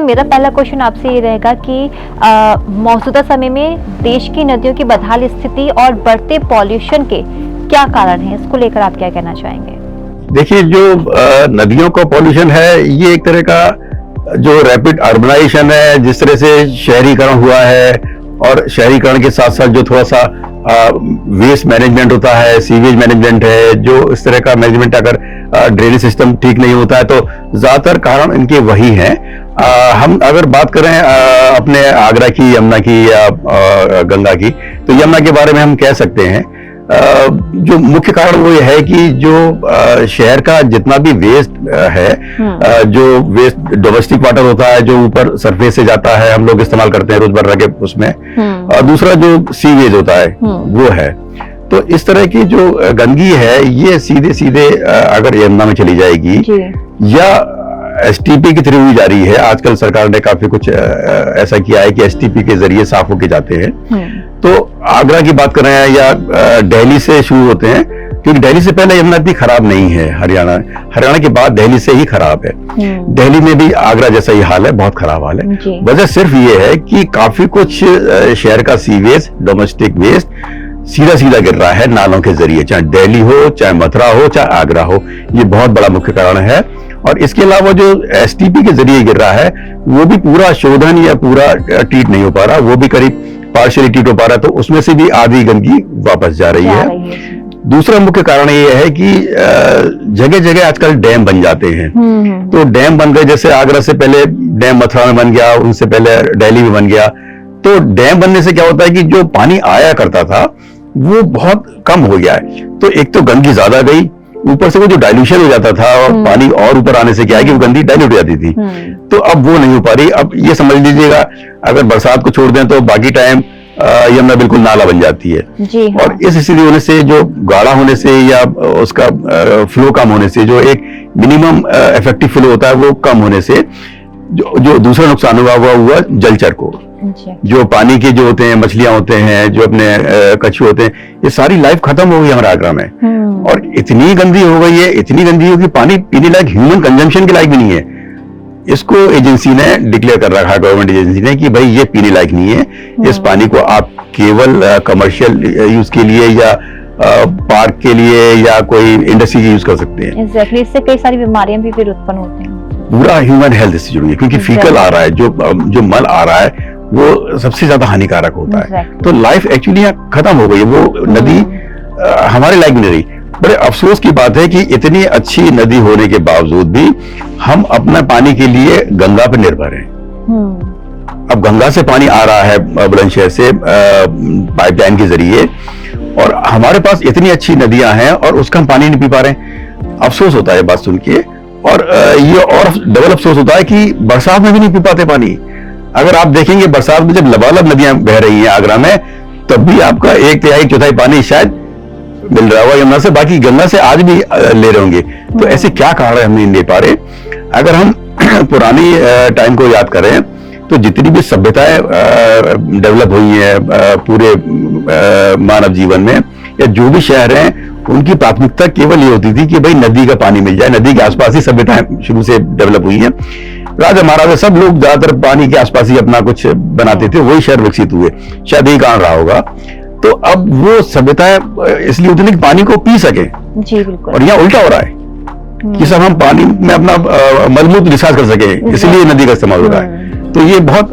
मेरा पहला क्वेश्चन आपसे ये रहेगा कि मौजूदा समय में देश की नदियों की बदहाल स्थिति और बढ़ते पॉल्यूशन के क्या कारण हैं, इसको लेकर आप क्या कहना चाहेंगे? देखिए, जो नदियों का पॉल्यूशन है, ये एक तरह का जो रैपिड अर्बनाइजेशन है, जिस तरह से शहरीकरण हुआ है, और शहरीकरण के साथ साथ जो थोड़ा सा वेस्ट मैनेजमेंट होता है, सीवेज मैनेजमेंट है, जो इस तरह का मैनेजमेंट, अगर ड्रेनेज सिस्टम ठीक नहीं होता है तो ज्यादातर कारण इनके वही हैं। हम अगर बात करें अपने आगरा की, यमुना की या गंगा की, तो यमुना के बारे में हम कह सकते हैं जो मुख्य कारण वो ये है कि जो शहर का जितना भी वेस्ट है, जो वेस्ट डोमेस्टिक वाटर होता है जो ऊपर सरफेस से जाता है, हम लोग इस्तेमाल करते हैं रोजमर्रा के उसमें, और दूसरा जो सीवेज होता है वो है। तो इस तरह की जो गंदगी है, ये सीधे सीधे अगर यमुना में चली जाएगी या एसटीपी के थ्रू ही जा रही है। आजकल सरकार ने काफी कुछ ऐसा किया है कि एसटीपी के जरिए साफ होके जाते हैं। तो आगरा की बात कर रहे हैं या दिल्ली से शुरू होते हैं, क्योंकि दिल्ली से पहले यमुना इतनी खराब नहीं है। हरियाणा के बाद दिल्ली से ही खराब है। दिल्ली में भी आगरा जैसा ही हाल है, बहुत खराब हाल है। वजह सिर्फ ये है कि काफी कुछ शहर का सीवेज, डोमेस्टिक वेस्ट सीधा सीधा गिर रहा है नालों के जरिए, चाहे दिल्ली हो, चाहे मथुरा हो, चाहे आगरा हो। ये बहुत बड़ा मुख्य कारण है। और इसके अलावा जो एसटीपी के जरिए गिर रहा है, वो भी पूरा शोधन या पूरा ट्रीट नहीं हो पा रहा, वो भी करीब पार्शियली ट्रीट हो पा रहा है, तो उसमें से भी आधी गंदगी वापस जा रही है। दूसरा मुख्य कारण ये है कि जगह जगह आजकल डैम बन जाते हैं। तो डैम बन गए, जैसे आगरा से पहले डैम मथुरा में बन गया, उनसे पहले दिल्ली में बन गया। तो डैम बनने से क्या होता है कि जो पानी आया करता था वो बहुत कम हो गया है। तो एक तो गंदगी ज्यादा गई, ऊपर से वो जो डाइल्यूशन हो जाता था और पानी और ऊपर आने से क्या है कि वो गंदगी डाइल्यूट हो जाती थी। तो अब वो नहीं हो पा रही। अब ये समझ लीजिएगा, अगर बरसात को छोड़ दें तो बाकी टाइम यमुना बिल्कुल नाला बन जाती है। और इस स्थिति होने से, जो गाढ़ा होने से या उसका फ्लो कम होने से, जो एक मिनिमम इफेक्टिव फ्लो होता है वो कम होने से जो दूसरा नुकसान हुआ जलचर को। जो पानी के जो होते हैं, मछलियां होते हैं, जो अपने कछुए होते हैं, ये सारी लाइफ खत्म हो गई हमारे आगरा में। और इतनी गंदी हो गई है, इतनी गंदी हो कि पानी पीने लायक, ह्यूमन कंजम्पशन के लायक भी नहीं है। इसको एजेंसी ने डिक्लेयर कर रखा है, गवर्नमेंट एजेंसी ने, कि भाई ये पीने लायक नहीं है। इस पानी को आप केवल कमर्शियल यूज के लिए या पार्क के लिए या कोई इंडस्ट्री यूज कर सकते हैं। एग्जैक्टली, इससे कई सारी बीमारियां भी फिर उत्पन्न होती हैं। पूरा ह्यूमन हेल्थ इससे जुड़ी है, क्योंकि फीकल आ रहा है, जो मल आ रहा है वो सबसे ज्यादा हानिकारक होता है। तो लाइफ एक्चुअली यहाँ खत्म हो गई है। वो नदी हमारे लायक नहीं रही। बड़े अफसोस की बात है कि इतनी अच्छी नदी होने के बावजूद भी हम अपना पानी के लिए गंगा पर निर्भर हैं। अब गंगा से पानी आ रहा है बुलंदशहर से पाइपलाइन के जरिए, और हमारे पास इतनी अच्छी नदियां हैं और उसका हम पानी नहीं पी पा रहे हैं। अफसोस होता है बात सुन के। और ये और डबल अफसोस होता है कि बरसात में भी नहीं पी पाते पानी। अगर आप देखेंगे, बरसात में जब लबालब नदियां बह रही हैं आगरा में, तब भी आपका 1/3 पानी शायद मिल रहा होगा यमुना से, बाकी गंगा से आज भी ले रहे होंगे। तो ऐसे क्या कारण है हम नहीं ले पा रहे? अगर हम पुरानी टाइम को याद करें तो जितनी भी सभ्यताएं डेवलप हुई हैं पूरे मानव जीवन में, या जो भी शहर हैं, उनकी प्राथमिकता केवल ये होती थी कि भाई नदी का पानी मिल जाए। नदी के आसपास ही सभ्यताएं शुरू से डेवलप हुई हैं। राजा महाराजा सब लोग ज्यादातर पानी के आसपास ही अपना कुछ बनाते थे, वही शहर विकसित हुए। शायद यही कारण रहा होगा। तो अब वो सभ्यताएं इसलिए होती नहीं कि पानी को पी सके। जी बिल्कुल। और यहाँ उल्टा हो रहा है कि सब हम पानी में अपना मलमूत्र डिस्चार्ज कर सके, इसलिए नदी का इस्तेमाल हो रहा है। तो ये बहुत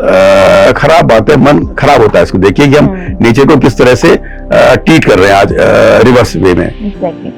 खराब बात है। मन खराब होता है इसको देखिए कि हम नेचर को किस तरह से ट्रीट कर रहे हैं आज रिवर्स वे में। एग्जैक्टली।